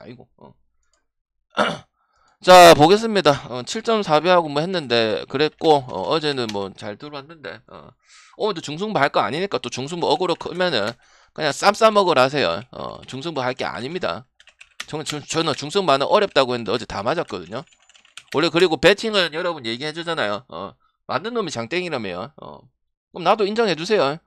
아니고. 자, 보겠습니다. 7.4배하고 뭐 했는데 그랬고, 어제는 뭐 잘 들어왔는데, 오늘도 중승부 할 거 아니니까 또 중승부 어그로 크면은 그냥 쌈 먹으라 하세요. 중승부 할 게 아닙니다. 저는 중승부는 어렵다고 했는데 어제 다 맞았거든요. 원래 그리고 배팅은 여러분 얘기해주잖아요. 맞는 놈이 장땡이라며요. 그럼 나도 인정해주세요.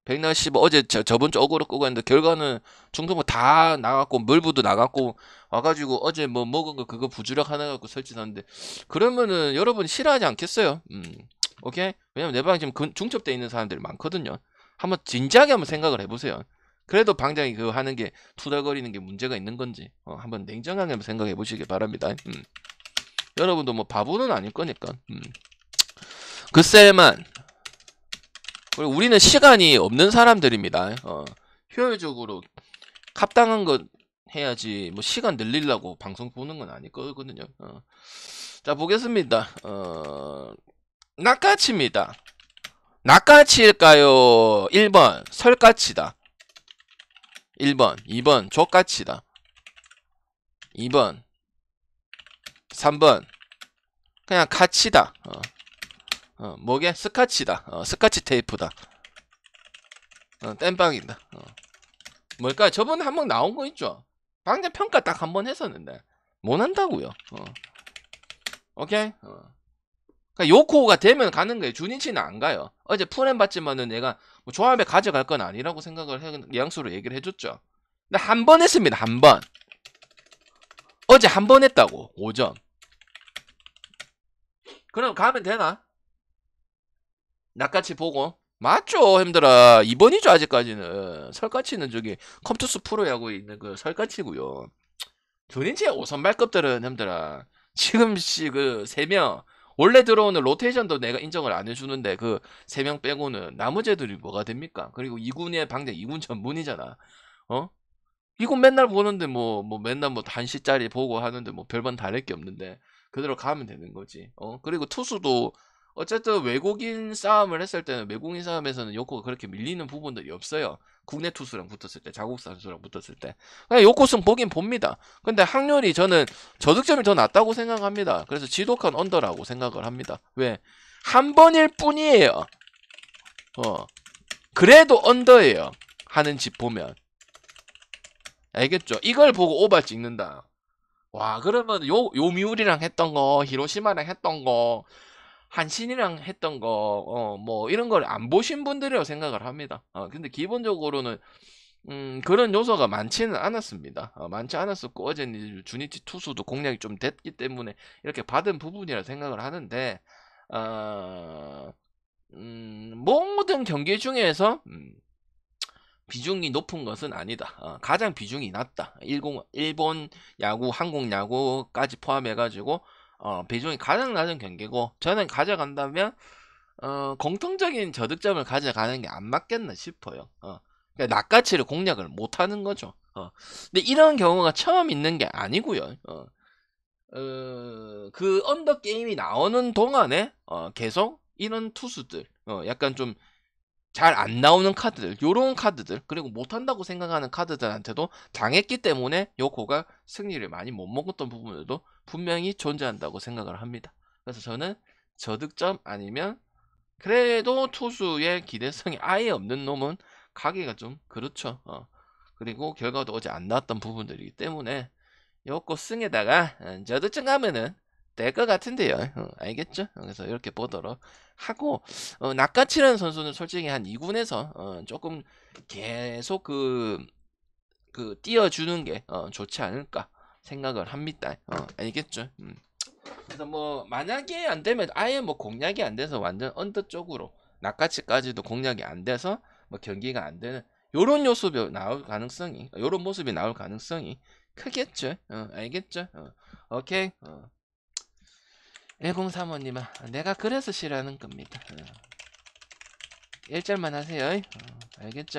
115 어제 저번 주 어그로 끄고 했는데 결과는 중성부 다 나갔고 물부도 나갔고 와가지고 어제 뭐 먹은 거 그거 부주력 하나 갖고 설치하는데 그러면은 여러분 싫어하지 않겠어요? 오케이? 왜냐면 내 방에 지금 중첩돼 있는 사람들이 많거든요. 한번 진지하게 한번 생각을 해보세요. 그래도 방장이 그거 하는 게 투덜거리는 게 문제가 있는 건지 한번 냉정하게 한번 생각해 보시기 바랍니다. 여러분도 뭐 바보는 아닐 거니까. 글쎄만. 그리고 우리는 시간이 없는 사람들입니다. 효율적으로 합당한 거 해야지 뭐 시간 늘리려고 방송 보는 건 아닐 거거든요. 자, 보겠습니다. 낚아치입니다. 낚아치일까요? 1번 설까치다. 1번 2번 족까치다. 2번 3번 그냥 카치다. 뭐게? 스카치다. 스카치 테이프다. 땜빵이다. 뭘까요? 저번에 한번 나온 거 있죠? 방장 평가 딱 한 번 했었는데 못 한다고요. 오케이? 그러니까 요코가 되면 가는 거예요. 주니치는 안 가요. 어제 풀엠 봤지만은 내가 뭐 조합에 가져갈 건 아니라고 생각을 해, 양수로 얘기를 해줬죠. 근데 한 번 했습니다. 한 번. 어제 한 번 했다고. 5점. 그럼 가면 되나? 낚같이 보고. 맞죠, 힘들어. 2번이죠, 아직까지는. 설까치는 저기 컴투스 프로야구에 있는 그 설까치고요. 조린치의 5선발급들은 힘들어. 지금 그 3명 원래 들어오는 로테이션도 내가 인정을 안 해주는데 그 3명 빼고는 나머지들이 뭐가 됩니까? 그리고 2군의 방장 2군 전문이잖아. 2군 맨날 보는데 뭐 맨날 뭐 1시짜리 보고 하는데 뭐 별반 다를 게 없는데 그대로 가면 되는 거지. 그리고 투수도 어쨌든 외국인 싸움을 했을 때는 외국인 싸움에서는 요코가 그렇게 밀리는 부분들이 없어요. 국내 투수랑 붙었을 때, 자국 선수랑 붙었을 때. 그냥 요코승 보긴 봅니다. 근데 확률이 저는 저득점이 더 낮다고 생각합니다. 그래서 지독한 언더라고 생각을 합니다. 왜? 한 번일 뿐이에요. 그래도 언더예요. 하는 집 보면. 알겠죠? 이걸 보고 오바 찍는다. 와, 그러면 요미우리랑 했던 거, 히로시마랑 했던 거, 한신이랑 했던 거, 뭐, 이런 걸 안 보신 분들이라고 생각을 합니다. 근데 기본적으로는, 그런 요소가 많지는 않았습니다. 많지 않았었고, 어제는 주니치 투수도 공략이 좀 됐기 때문에 이렇게 받은 부분이라 생각을 하는데, 모든 경기 중에서, 비중이 높은 것은 아니다. 가장 비중이 낮다. 일본 야구, 한국 야구까지 포함해가지고, 비중이 가장 낮은 경기고, 저는 가져간다면, 공통적인 저득점을 가져가는 게 안 맞겠나 싶어요. 그러니까 낚아치를 공략을 못하는 거죠. 근데 이런 경우가 처음 있는 게 아니고요. 그 언더 게임이 나오는 동안에 계속 이런 투수들, 약간 좀 잘 안 나오는 카드들, 요런 카드들, 그리고 못한다고 생각하는 카드들한테도 당했기 때문에 요코가 승리를 많이 못 먹었던 부분들도 분명히 존재한다고 생각을 합니다. 그래서 저는 저득점 아니면 그래도 투수의 기대성이 아예 없는 놈은 가기가 좀 그렇죠. 그리고 결과도 어제 안 나왔던 부분들이기 때문에 요거 승에다가 저득점 가면은 될 것 같은데요. 알겠죠? 그래서 이렇게 보도록 하고 낚아치라는 선수는 솔직히 한 2군에서 조금 계속 띄워주는 게 좋지 않을까 생각을 합니다. 알겠죠? 그래서 뭐 만약에 안 되면 아예 뭐 공략이 안 돼서 완전 언더 쪽으로 낚아치까지도 공략이 안 돼서 뭐 경기가 안 되는 요런 요소가 나올 가능성이 요런 모습이 나올 가능성이 크겠죠. 알겠죠? 오케이. 1035님아 내가 그래서 싫어하는 겁니다. 1절만 하세요. 알겠죠?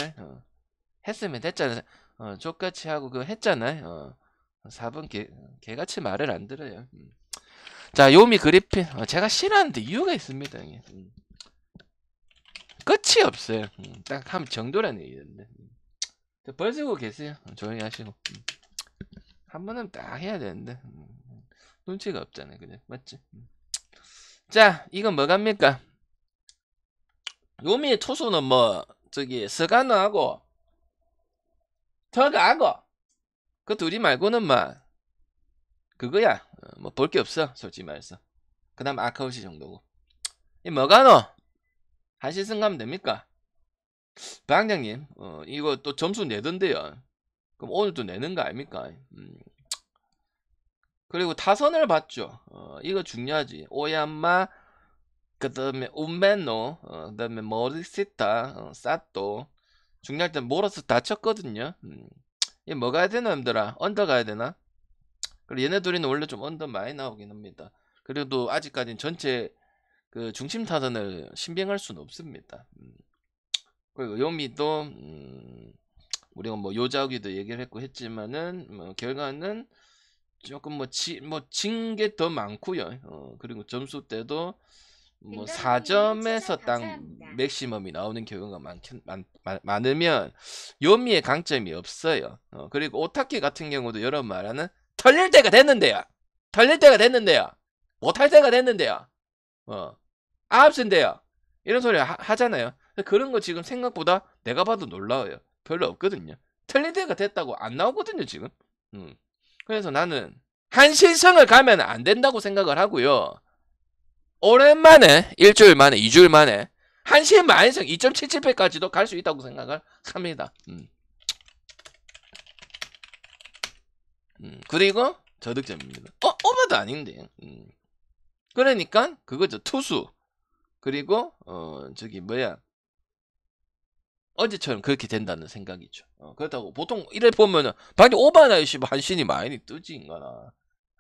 했으면 됐잖아요. 족같이 하고 그거 했잖아요. 4번 개같이 말을 안 들어요. 자, 요미 그리핀. 제가 싫어하는데 이유가 있습니다. 끝이 없어요. 딱 한 정도라는 얘기인데. 벌 쓰고 계세요. 조용히 하시고. 한 번은 딱 해야 되는데 눈치가 없잖아요. 그냥 맞지? 자, 이건 뭐 갑니까? 요미 투수는 뭐 저기 스가너하고 터가하고 그 둘이 말고는 막 그거야. 뭐 볼 게 없어 솔직히 말해서. 그 다음 아카우시 정도고. 이 뭐가노? 한시승 가면 됩니까? 방장님 이거 또 점수 내던데요. 그럼 오늘도 내는 거 아닙니까? 그리고 타선을 봤죠. 이거 중요하지. 오야마, 그 다음에 운메노, 그 다음에 모리시타, 사또. 중요할 땐 모러스 다쳤거든요. 이 뭐 가야 되나, 힘들아? 언더 가야 되나? 그리고 얘네 둘이는 원래 좀 언더 많이 나오긴 합니다. 그래도 아직까지는 전체 그 중심 타선을 신빙할 수는 없습니다. 그리고 요미도, 우리가 뭐 요자오기도 얘기를 했고 했지만은, 결과는 조금 진 게 더 많고요. 그리고 점수 때도 뭐 4점에서 딱 맥시멈이 나오는 경우가 많으면 요미의 강점이 없어요. 그리고 오타키 같은 경우도 여러분 말하는 털릴 때가 됐는데요. 털릴 때가 됐는데요. 못할 때가 됐는데요. 아홉인데요. 이런 소리 하잖아요. 그런 거 지금 생각보다 내가 봐도 놀라워요. 별로 없거든요. 털릴 때가 됐다고 안 나오거든요 지금. 그래서 나는 한신성을 가면 안 된다고 생각을 하고요. 오랜만에 일주일 만에 2주일 만에 한신 만성 2.77배까지도 갈 수 있다고 생각을 합니다. 그리고 저득점입니다. 오버도 아닌데. 그러니까 그거죠. 투수. 그리고 저기 뭐야. 어제처럼 그렇게 된다는 생각이죠. 그렇다고 보통 이래 보면은 방금 오바나 씨 한신이 많이 뜨지 인가나.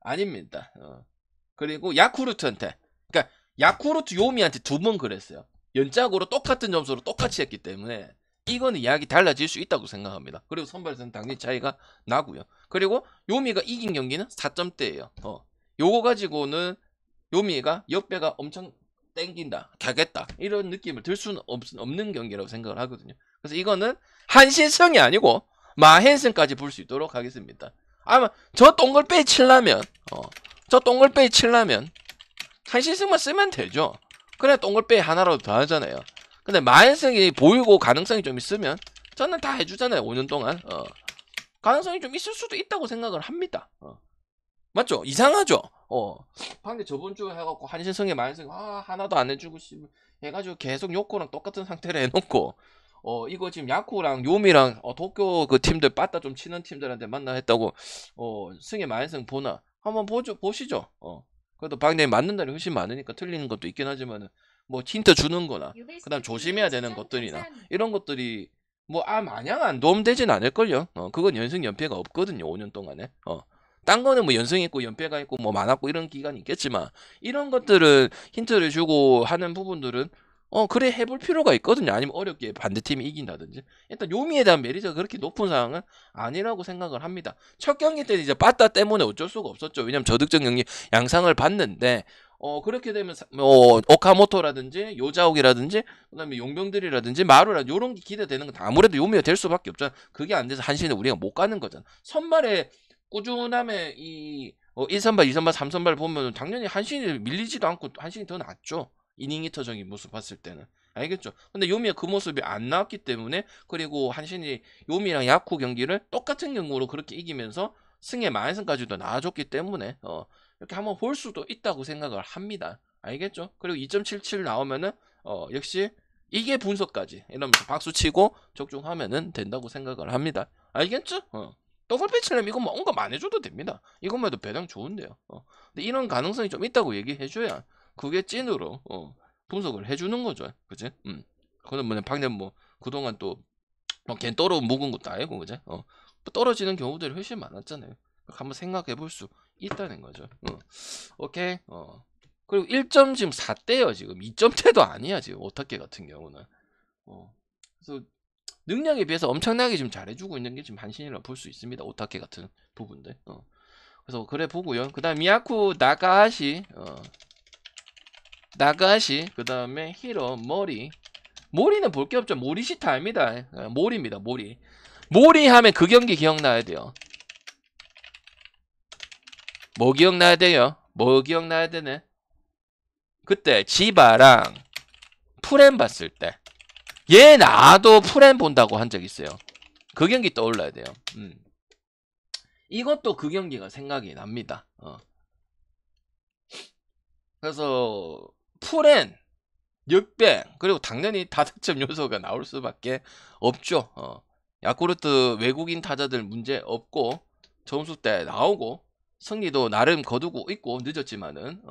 아닙니다. 그리고 야쿠르트한테, 그러니까 야쿠르트 요미한테 2번 그랬어요. 연짝으로 똑같은 점수로 똑같이 했기 때문에 이거는 이야기 달라질 수 있다고 생각합니다. 그리고 선발에서는 당연히 차이가 나고요. 그리고 요미가 이긴 경기는 4점대예요. 요거 가지고는 요미가 역배가 엄청 땡긴다, 가겠다 이런 느낌을 들 수는 없는 경기라고 생각을 하거든요. 그래서 이거는 한신성이 아니고 마헨성까지 볼 수 있도록 하겠습니다. 아마 저 동글빼이 칠라면 한신성만 쓰면 되죠. 그래 동글빼이 하나라도 더 하잖아요. 근데 마헨성이 보이고 가능성이 좀 있으면 저는 다 해주잖아요. 5년 동안 가능성이 좀 있을 수도 있다고 생각을 합니다. 맞죠? 이상하죠? 방금 저번 주에 해갖고 한신성에 마헨성 하나도 안 해주고 해가지고 계속 요코랑 똑같은 상태로 해놓고 이거 지금 야쿠랑 요미랑 도쿄 그 팀들 빠따 좀 치는 팀들한테 만나 했다고 승의 마헨성 보나 한번 보시죠. 그래도 방금 맞는 날이 훨씬 많으니까 틀리는 것도 있긴 하지만은 뭐 힌트 주는 거나 그다음 조심해야 되는 것들이나 이런 것들이 뭐 마냥 안 도움되진 않을걸요. 그건 연승 연패가 없거든요. 5년 동안에. 딴 거는 뭐 연승 있고 연패가 있고 뭐 많았고 이런 기간이 있겠지만 이런 것들은 힌트를 주고 하는 부분들은 그래 해볼 필요가 있거든요. 아니면 어렵게 반대팀이 이긴다든지. 일단 요미에 대한 메리트가 그렇게 높은 상황은 아니라고 생각을 합니다. 첫 경기 때는 이제 빠따 때문에 어쩔 수가 없었죠. 왜냐면 저득점 경기 양상을 봤는데 그렇게 되면 오카모토라든지 요자옥이라든지 그다음에 용병들이라든지 마루라든지 이런 게 기대되는 건 아무래도 요미가 될 수밖에 없잖아. 그게 안 돼서 한신은 우리가 못 가는 거잖아. 선발에 꾸준함에 이 1선발, 2선발, 3선발 보면 당연히 한신이 밀리지도 않고 한신이 더 낫죠. 이닝 히터적인 모습 봤을 때는. 알겠죠? 근데 요미가 그 모습이 안 나왔기 때문에 그리고 한신이 요미랑 야쿠 경기를 똑같은 경우로 그렇게 이기면서 승의 마hen승까지도 나와줬기 때문에 이렇게 한번 볼 수도 있다고 생각을 합니다. 알겠죠? 그리고 2.77 나오면은 역시 이게 분석까지 이러면서 박수치고 적중하면은 된다고 생각을 합니다. 알겠죠? 더블 패치라면 이거 뭐 뭔가 많이 해줘도 됩니다. 이것만 해도 배당 좋은데요. 근데 이런 가능성이 좀 있다고 얘기해줘야 그게 찐으로 분석을 해주는 거죠. 그치? 그건 뭐 방금 뭐 그동안 또걘 떨어 묵은 것도 아니고 그지? 뭐 떨어지는 경우들이 훨씬 많았잖아요. 한번 생각해 볼 수 있다는 거죠. 오케이. 그리고 1점 지금 4대요. 지금 2점대도 아니야. 지금 오타케 같은 경우는. 그래서 능력에 비해서 엄청나게 지금 잘해주고 있는 게 지금 한신이라고 볼 수 있습니다. 오타케 같은 부분들. 그래서 그래 보고요. 그 다음 미야쿠 나가하시 그 다음에 히로 모리는 볼 게 없죠. 모리시타 아닙니다. 모리입니다. 모리 하면 그 경기 기억나야 돼요. 뭐 기억나야 돼요? 뭐 기억나야 되네? 그때 지바랑 프렌 봤을 때 얘 나도 프렌 본다고 한 적 있어요. 그 경기 떠올라야 돼요. 이것도 그 경기가 생각이 납니다. 그래서 프렌, 역배, 그리고 당연히 다득점 요소가 나올 수밖에 없죠. 야쿠르트 외국인 타자들 문제 없고 점수 때 나오고 승리도 나름 거두고 있고 늦었지만은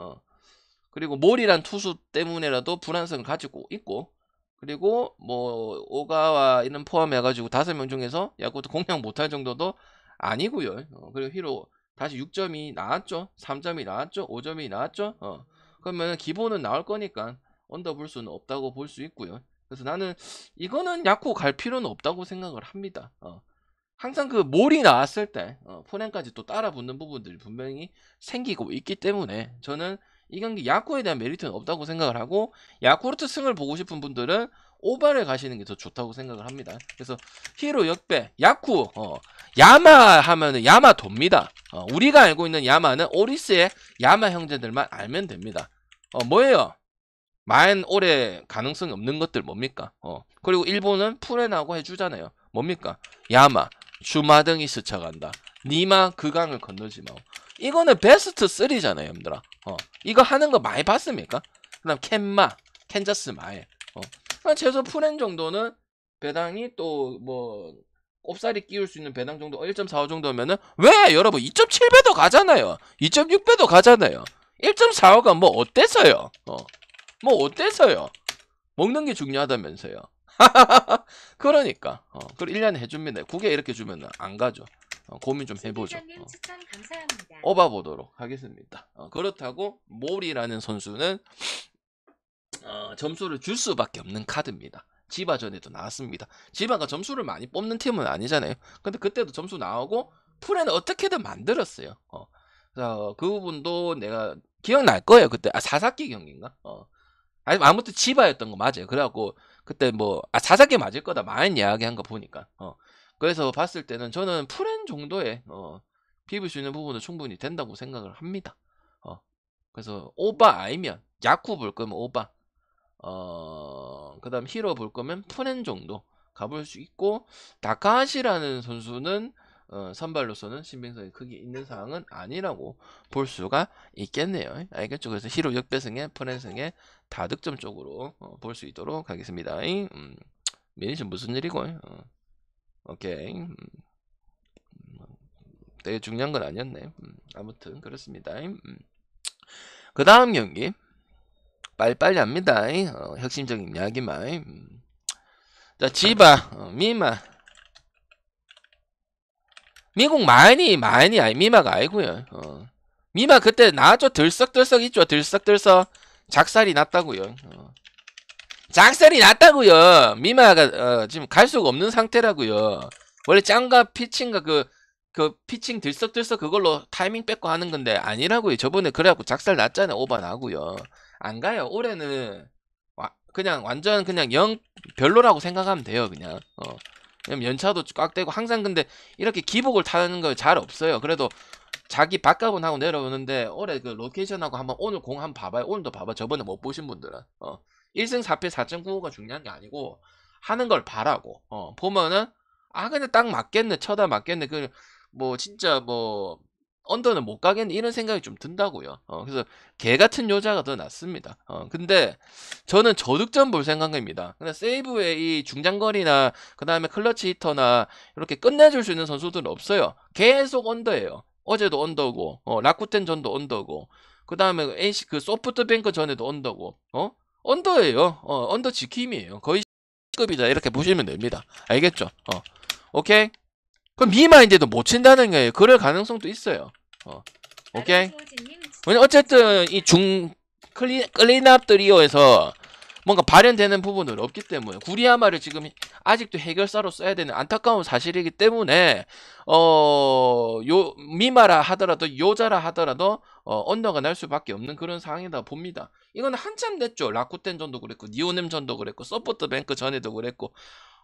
그리고 몰이란 투수 때문에라도 불안성을 가지고 있고 그리고 뭐 오가와 이런 포함해가지고 5명 중에서 야구르트 공략 못할 정도도 아니고요. 그리고 히로 다시 6점이 나왔죠. 3점이 나왔죠. 5점이 나왔죠. 그러면 기본은 나올 거니까 언더 볼 수는 없다고 볼 수 있고요. 그래서 나는 이거는 야쿠 갈 필요는 없다고 생각을 합니다. 항상 그 몰이 나왔을 때 포렌까지 또 따라 붙는 부분들이 분명히 생기고 있기 때문에 저는 이 경기 야쿠에 대한 메리트는 없다고 생각을 하고 야쿠르트 승을 보고 싶은 분들은 오바를 가시는 게 더 좋다고 생각을 합니다. 그래서 히로 역배 야쿠 야마 하면은 야마 돕니다. 우리가 알고 있는 야마는 오리스의 야마 형제들만 알면 됩니다. 뭐예요? 만 올해 가능성이 없는 것들 뭡니까? 그리고 일본은 프렌하고 해주잖아요. 뭡니까? 야마 주마등이 스쳐간다. 니마 그강을 건너지 마. 이거는 베스트 3잖아요, 여러분들아. 이거 하는 거 많이 봤습니까? 그 다음 캔마, 캔자스 마에. 최소 프렌 정도는 배당이 또 뭐 꼽사리 끼울 수 있는 배당 정도 1.45 정도면은 왜 여러분 2.7배도 가잖아요. 2.6배도 가잖아요. 1.45가 뭐 어때서요? 뭐 어때서요? 먹는 게 중요하다면서요. 그러니까 그걸 1년에 해줍니다. 국에 이렇게 주면 안 가죠. 고민 좀 해보죠. 오바 보도록 하겠습니다. 그렇다고 몰이라는 선수는 점수를 줄 수밖에 없는 카드입니다. 지바 전에도 나왔습니다. 지바가 점수를 많이 뽑는 팀은 아니잖아요. 근데 그때도 점수 나오고 프레는 어떻게든 만들었어요. 그 부분도 내가 기억날 거예요. 그때 사사키 경기인가? 아무튼 지바였던 거 맞아요. 그래갖고 그때 뭐 사사키 맞을 거다 많이 이야기한 거 보니까 그래서 봤을 때는 저는 프렌 정도의 비빌 수 있는 부분은 충분히 된다고 생각을 합니다. 그래서 오바 아니면 야쿠 볼 거면 오바 그 다음 히로 볼 거면 프렌 정도 가볼 수 있고 다카하시라는 선수는 선발로서는 신빙성이 크게 있는 상황은 아니라고 볼 수가 있겠네요. 알겠죠? 그래서 히로 역배승에 프렌승에 다득점 쪽으로 볼 수 있도록 하겠습니다. 미니션 무슨 일이고? 오케이. 되게 중요한 건 아니었네. 아무튼 그렇습니다. 그 다음 경기 빨리빨리 합니다. 혁신적인 이야기만. 자, 지바, 미마. 미국 많이 아니 미마가 아니고요. 미마 그때 나왔죠. 들썩들썩 있죠. 들썩들썩 작살이 났다고요. 작살이 났다고요. 미마가 지금 갈 수가 없는 상태라고요. 원래 짱가 피칭가 그 피칭 들썩들썩 그걸로 타이밍 뺏고 하는 건데 아니라고요. 저번에 그래갖고 작살 났잖아요. 오바 나고요. 안 가요. 올해는 그냥 완전 그냥 영 별로라고 생각하면 돼요. 그냥 연차도 꽉 되고 항상 근데 이렇게 기복을 타는 거 잘 없어요. 그래도 자기 밥값은 하고 내려오는데 올해 그 로케이션하고 한번 오늘 공 한번 봐봐요. 오늘도 봐봐. 저번에 못 보신 분들은 1승 4패 4.95가 중요한 게 아니고 하는 걸 바라고 보면은 근데 딱 맞겠네. 쳐다 맞겠네. 그 뭐 진짜 뭐 언더는 못 가겠네 이런 생각이 좀 든다고요. 그래서 개 같은 여자가 더 낫습니다. 근데 저는 저득점 볼 생각입니다. 근데 세이브의 이 중장거리나 그 다음에 클러치 히터나 이렇게 끝내줄 수 있는 선수들은 없어요. 계속 언더예요. 어제도 언더고 라쿠텐 전도 언더고 그 다음에 NC 그 소프트뱅크 전에도 언더고 언더예요. 언더 지킴이에요. 거의 급이다 이렇게 보시면 됩니다. 알겠죠? 오케이. 그럼 미마인데도 못 친다는 거예요. 그럴 가능성도 있어요. 오케이. 왜냐면 어쨌든 이 클린업 트리오에서 뭔가 발현되는 부분은 없기 때문에 구리야마를 지금 아직도 해결사로 써야 되는 안타까운 사실이기 때문에 요 미마라 하더라도 요자라 하더라도 언더가 날 수밖에 없는 그런 상황이다 봅니다. 이건 한참 됐죠. 라쿠텐 전도 그랬고 니오넴 전도 그랬고 서포트 뱅크 전에도 그랬고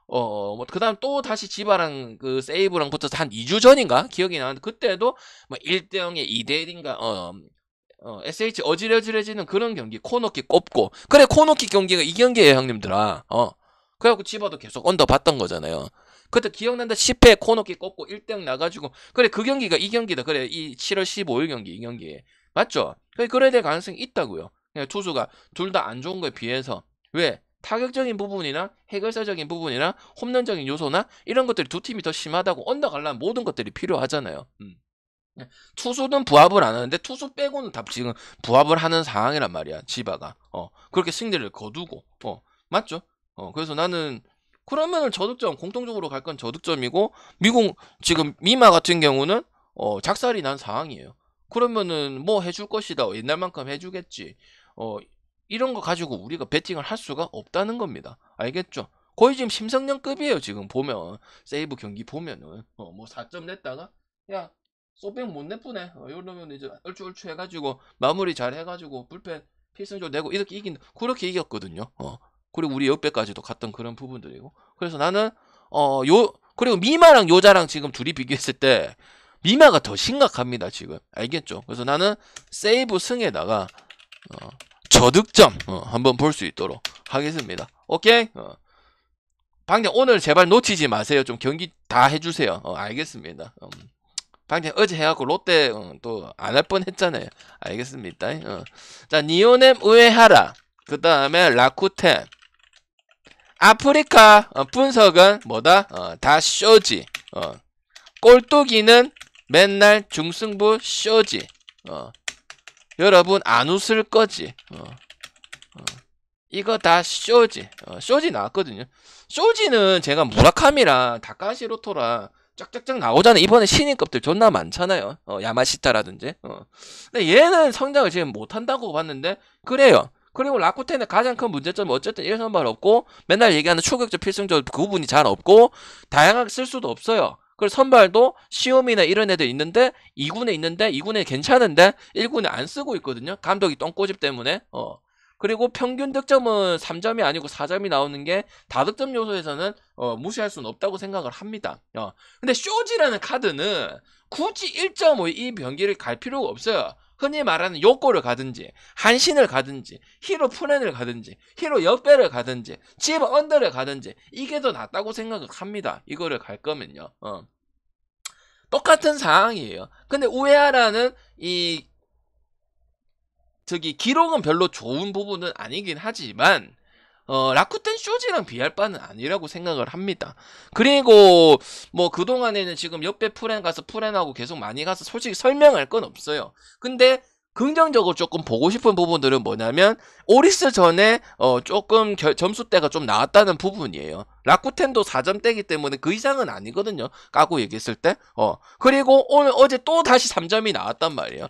뭐 그다음 또 다시 지바랑 그 세이브랑 붙어서 한 2주 전인가 기억이 나는데 그때도 뭐 1대0에 2대1인가 SH 어지러지러지는 그런 경기 코너킥 꼽고 그래 코너킥 경기가 이 경기예요 형님들아. 그래갖고 지바도 계속 언더 봤던 거잖아요. 그때 기억난다 10회 코너킥 꼽고 1대0 나가지고 그래 그 경기가 이 경기다. 그래 이 7월 15일 경기 이 경기 맞죠? 그래야 될 가능성이 있다고요. 그냥 투수가 둘 다 안 좋은 거에 비해서 왜? 타격적인 부분이나 해결사적인 부분이나 홈런적인 요소나 이런 것들이 두 팀이 더 심하다고 언더 가려면 모든 것들이 필요하잖아요. 투수는 부합을 안 하는데 투수 빼고는 다 지금 부합을 하는 상황이란 말이야 지바가. 그렇게 승리를 거두고 맞죠? 그래서 나는 그러면은 저득점 공통적으로 갈 건 저득점이고 미국 지금 미마 같은 경우는 작살이 난 상황이에요. 그러면은 뭐 해줄 것이다 옛날만큼 해주겠지. 이런 거 가지고 우리가 배팅을 할 수가 없다는 겁니다. 알겠죠? 거의 지금 심성년급이에요. 지금 보면 세이브 경기 보면은 뭐 4점 냈다가 야 소백 못 내쁘네. 이러면 이제 얼추 해가지고 마무리 잘 해가지고 불펜 필승조 내고 이렇게 이긴 그렇게 이겼거든요. 그리고 우리 옆에까지도 갔던 그런 부분들이고 그래서 나는 그리고 미마랑 요자랑 지금 둘이 비교했을 때 미마가 더 심각합니다 지금. 알겠죠? 그래서 나는 세이브 승에다가 저득점 한번 볼 수 있도록 하겠습니다. 오케이? 방장 오늘 제발 놓치지 마세요. 좀 경기 다 해주세요. 알겠습니다. 방장 어제 해갖고 롯데 또 안 할 뻔했잖아요. 알겠습니다. 자 니오넴 우에하라 그 다음에 라쿠텐 아프리카 분석은 뭐다? 다 쇼지. 꼴뚜기는 맨날 중승부 쇼지. 여러분 안 웃을 거지. 이거 다 쇼지. 쇼지 나왔거든요. 쇼지는 제가 무라카미랑 다카시로토랑 쫙쫙쫙 나오잖아요. 이번에 신인급들 존나 많잖아요. 야마시타라든지. 근데 얘는 성장을 지금 못한다고 봤는데 그래요. 그리고 라쿠텐의 가장 큰 문제점은 어쨌든 1선발 없고 맨날 얘기하는 추격적 필승적 그 부분이 잘 없고 다양하게 쓸 수도 없어요. 그리고 선발도 시오미나 이런 애들 있는데 2군에 있는데 2군에 괜찮은데 1군에 안 쓰고 있거든요. 감독이 똥꼬집 때문에. 그리고 평균 득점은 3점이 아니고 4점이 나오는 게 다득점 요소에서는 무시할 수는 없다고 생각을 합니다. 근데 쇼지라는 카드는 굳이 1.5 이 경기를 갈 필요가 없어요. 흔히 말하는 요코를 가든지 한신을 가든지 히로 프렌을 가든지 히로 역배를 가든지 집 언더를 가든지 이게 더 낫다고 생각을 합니다. 이거를 갈 거면요. 똑같은 상황이에요. 근데 우에하라는 이 기록은 별로 좋은 부분은 아니긴 하지만 라쿠텐 쇼지랑 비할 바는 아니라고 생각을 합니다. 그리고 뭐 그동안에는 지금 역배 프렌 가서 프렌하고 계속 많이 가서 솔직히 설명할 건 없어요. 근데 긍정적으로 조금 보고 싶은 부분들은 뭐냐면 오리스 전에 조금 점수대가 좀 나왔다는 부분이에요. 라쿠텐도 4점대기 때문에 그 이상은 아니거든요. 까고 얘기했을 때. 그리고 어제 또 다시 3점이 나왔단 말이에요.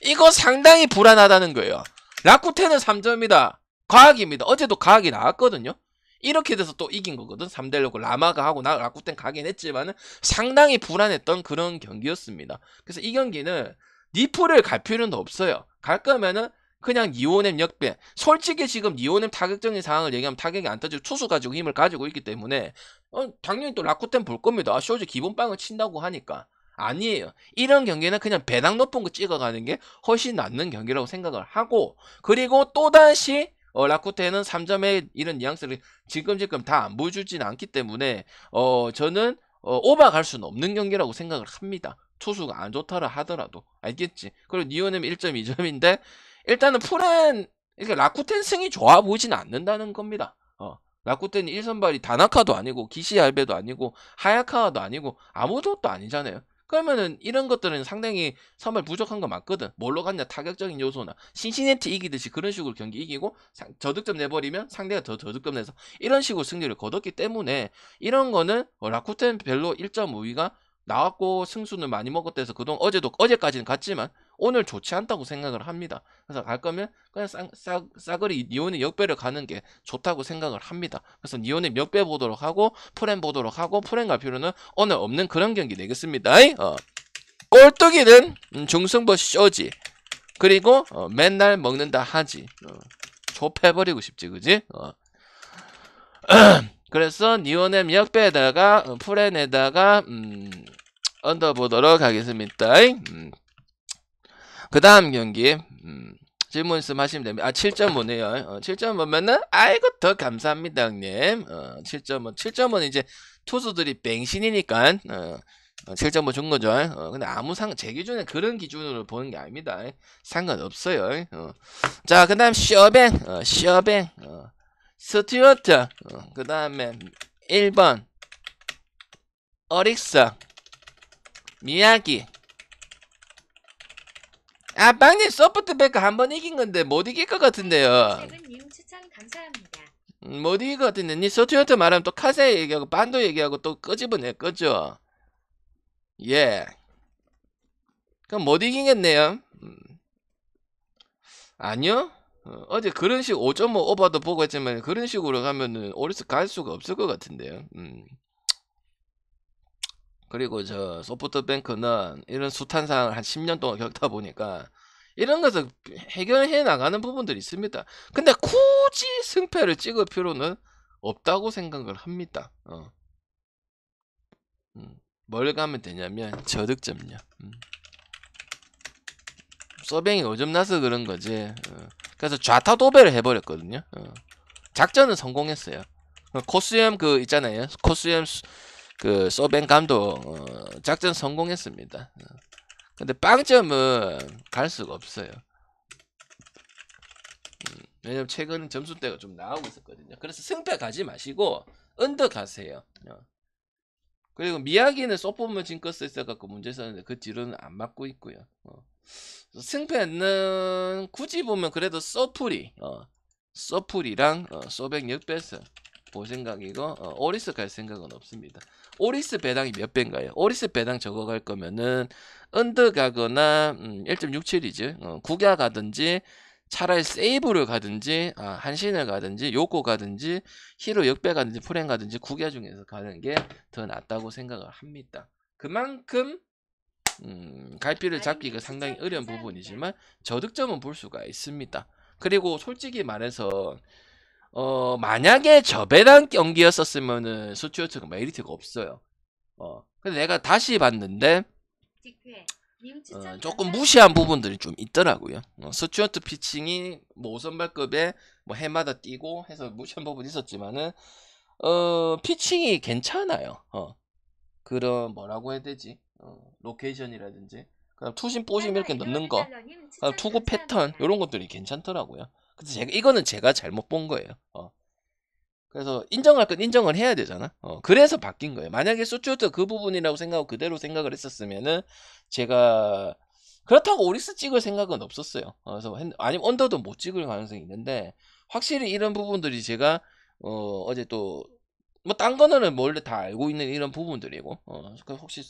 이거 상당히 불안하다는 거예요. 라쿠텐은 3점이다. 과학입니다. 어제도 과학이 나왔거든요. 이렇게 돼서 또 이긴 거거든. 3대1로 라마가 하고 라쿠텐 가긴 했지만 상당히 불안했던 그런 경기였습니다. 그래서 이 경기는 니프를 갈 필요는 없어요. 갈 거면은 그냥 니오넴 역배. 솔직히 지금 니오넴 타격적인 상황을 얘기하면 타격이 안 터지고 투수 가지고 힘을 가지고 있기 때문에 당연히 또 라쿠텐 볼 겁니다. 쇼지 기본빵을 친다고 하니까. 아니에요. 이런 경기는 그냥 배당 높은 거 찍어가는 게 훨씬 낫는 경기라고 생각을 하고 그리고 또다시 라쿠텐은 3점의 이런 뉘앙스를 지금 다 안 보여주지는 않기 때문에 저는 오바 갈 수는 없는 경기라고 생각을 합니다. 투수가 안 좋다라 하더라도 알겠지. 그리고 니오넴 1.2점인데 일단은 이렇게 라쿠텐 승이 좋아 보이지는 않는다는 겁니다. 라쿠텐이 1선발이 다나카도 아니고 기시알베도 아니고 하야카와도 아니고 아무것도 아니잖아요. 그러면은 이런 것들은 상당히 선발 부족한 거 맞거든. 뭘로 갔냐 타격적인 요소나 신시내티 이기듯이 그런 식으로 경기 이기고 저득점 내버리면 상대가 더 저득점 내서 이런 식으로 승리를 거뒀기 때문에 이런 거는 라쿠텐 별로 1.5위가 나왔고 승수는 많이 먹었대서 그동안 어제까지는 갔지만 오늘 좋지 않다고 생각을 합니다. 그래서 갈 거면 그냥 싸그리 니온의 역배를 가는 게 좋다고 생각을 합니다. 그래서 니온의 역배 보도록 하고 프렌 보도록 하고 프렌 갈 필요는 오늘 없는 그런 경기 되겠습니다. 꼴뚜기는 중승부 쇼지. 그리고 맨날 먹는다 하지. 좁혀버리고 싶지 그지? 그래서 니오넴 역배에다가 프렌에다가 언더 보도록 하겠습니다. 그 다음 경기 질문 있으면 하시면 됩니다. 7.5네요. 7.5면은 아이고 더 감사합니다 형님. 7.5 이제 투수들이 맹신이니까 7.5 준 거죠. 근데 제 기준에 그런 기준으로 보는 게 아닙니다. 상관없어요. 자, 그 다음 쇼뱅, 스튜어트, 그 다음에 1번 어릭스, 미야기. 아, 빵님 소프트뱅크 한 번 이긴 건데 못 이길 것 같은데요. 님 추천 감사합니다. 못 이길 것 같은데 니 스튜어트 말하면 또 카세 얘기하고 반도 얘기하고 또 끄집어내 거죠. 예. 그럼 못 이기겠네요. 아니요. 어제 그런 식 5.5 오버도 보고 했지만 그런 식으로 가면은 오리스 갈 수가 없을 것 같은데요. 그리고 저 소프트뱅크는 이런 숱한 상황을 한 10년 동안 겪다 보니까 이런 것을 해결해 나가는 부분들이 있습니다. 근데 굳이 승패를 찍을 필요는 없다고 생각을 합니다. 뭘 가면 되냐면 저득점요. 서뱅이 오점 나서 그런 거지. 그래서 좌타 도배를 해버렸거든요. 작전은 성공했어요. 코스염 그 있잖아요. 코스염 그 서뱅 감독 작전 성공했습니다. 근데 빵점은 갈 수가 없어요. 왜냐면 최근 점수대가 좀 나오고 있었거든요. 그래서 승패 가지 마시고 언더 가세요. 그리고 미야기는 소포먼 징크스 있어갖고 문제 있었는데 그 뒤로는 안 맞고 있고요. 승패는 굳이 보면 그래도 서풀이랑 소백 6배스 볼 생각이고 오리스 갈 생각은 없습니다. 오리스 배당이 몇 배인가요? 오리스 배당 저거 갈 거면은 언더 가거나 1.67이죠. 국야 가든지 차라리 세이브를 가든지 한신을 가든지 요코 가든지 히로 역배 가든지 프렌 가든지 국야 중에서 가는 게 더 낫다고 생각을 합니다. 그만큼 갈피를 잡기가 상당히 어려운 부분이지만 저득점은 볼 수가 있습니다. 그리고 솔직히 말해서 만약에 저배당 경기였었으면은 스튜어트가 메리트가 없어요. 근데 내가 다시 봤는데 조금 무시한 부분들이 좀 있더라고요. 스튜어트 피칭이 뭐 5선발급에 뭐 해마다 뛰고 해서 무시한 부분이 있었지만은 피칭이 괜찮아요. 그런 뭐라고 해야 되지? 로케이션이라든지 그다음 투심 뽀심 이렇게 넣는 거, 투구 패턴 이런 것들이 괜찮더라고요. 근데 이거는 제가 잘못 본 거예요. 그래서 인정할 건 인정을 해야 되잖아. 그래서 바뀐 거예요. 만약에 스튜어트 그 부분이라고 생각하고 그대로 생각을 했었으면은 제가 그렇다고 오리스 찍을 생각은 없었어요. 그래서 아니면 언더도 못 찍을 가능성이 있는데 확실히 이런 부분들이 제가 어제 또 뭐 딴 거는 원래 다 알고 있는 이런 부분들이고 혹시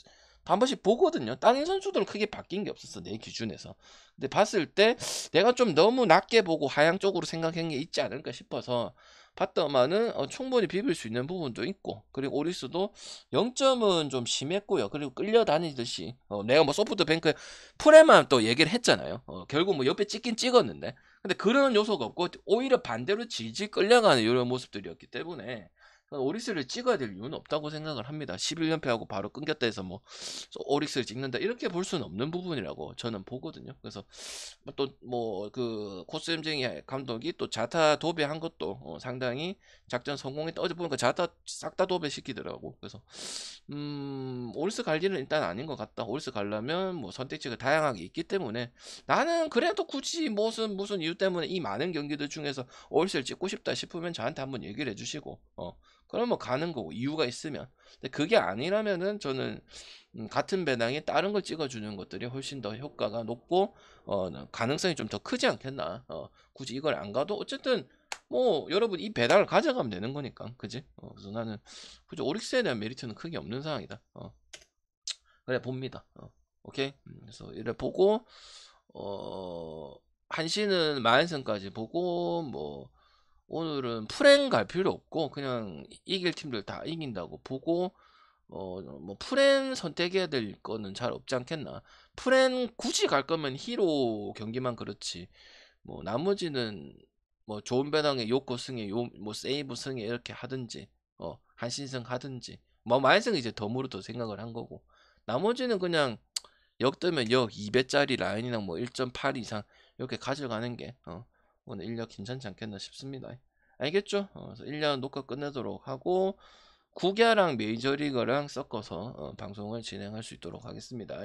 한 번씩 보거든요. 다른 선수들은 크게 바뀐 게 없었어 내 기준에서. 근데 봤을 때 내가 좀 너무 낮게 보고 하향 쪽으로 생각한 게 있지 않을까 싶어서 봤더만은 충분히 비빌 수 있는 부분도 있고 그리고 오리스도 0점은 좀 심했고요. 그리고 끌려다니듯이 내가 뭐 소프트뱅크 프레만 또 얘기를 했잖아요. 결국 뭐 옆에 찍긴 찍었는데 근데 그런 요소가 없고 오히려 반대로 질질 끌려가는 이런 모습들이었기 때문에 오릭스를 찍어야 될 이유는 없다고 생각을 합니다. 11연패하고 바로 끊겼다 해서 뭐 오릭스를 찍는다 이렇게 볼 수는 없는 부분이라고 저는 보거든요. 그래서 또 뭐 그 코스엠쟁이 감독이 또 자타 도배한 것도 상당히 작전 성공했다. 어제 보니까 자타 싹 다 도배 시키더라고. 그래서 오릭스 갈 일은 일단 아닌 것 같다. 오릭스 가려면 뭐 선택지가 다양하게 있기 때문에 나는 그래도 굳이 무슨 이유 때문에 이 많은 경기들 중에서 오릭스를 찍고 싶다 싶으면 저한테 한번 얘기를 해주시고 그러면 뭐 가는 거고 이유가 있으면. 근데 그게 아니라면은 저는 같은 배당에 다른 걸 찍어주는 것들이 훨씬 더 효과가 높고 가능성이 좀 더 크지 않겠나. 굳이 이걸 안 가도 어쨌든 뭐 여러분 이 배당을 가져가면 되는 거니까 그지. 그래서 나는 그죠 오릭스에 대한 메리트는 크게 없는 상황이다. 그래 봅니다. 오케이. 그래서 이래 보고 한시는 마인선까지 보고 뭐 오늘은 프랭 갈 필요 없고 그냥 이길 팀들 다 이긴다고 보고 뭐 프렌 선택해야 될 거는 잘 없지 않겠나. 프렌 굳이 갈 거면 히로 경기만 그렇지. 뭐 나머지는 뭐 좋은 배당에 요코 승에 뭐 세이브 승에 이렇게 하든지 한신승 하든지 뭐 만약에 이제 덤으로 더 생각을 한 거고 나머지는 그냥 역 뜨면 역 2배짜리 라인이랑 뭐 1.8 이상 이렇게 가져가는 게 오늘 인력 괜찮지 않겠나 싶습니다. 알겠죠? 그래서 1년 녹화 끝내도록 하고 국야랑 메이저리거랑 섞어서 방송을 진행할 수 있도록 하겠습니다.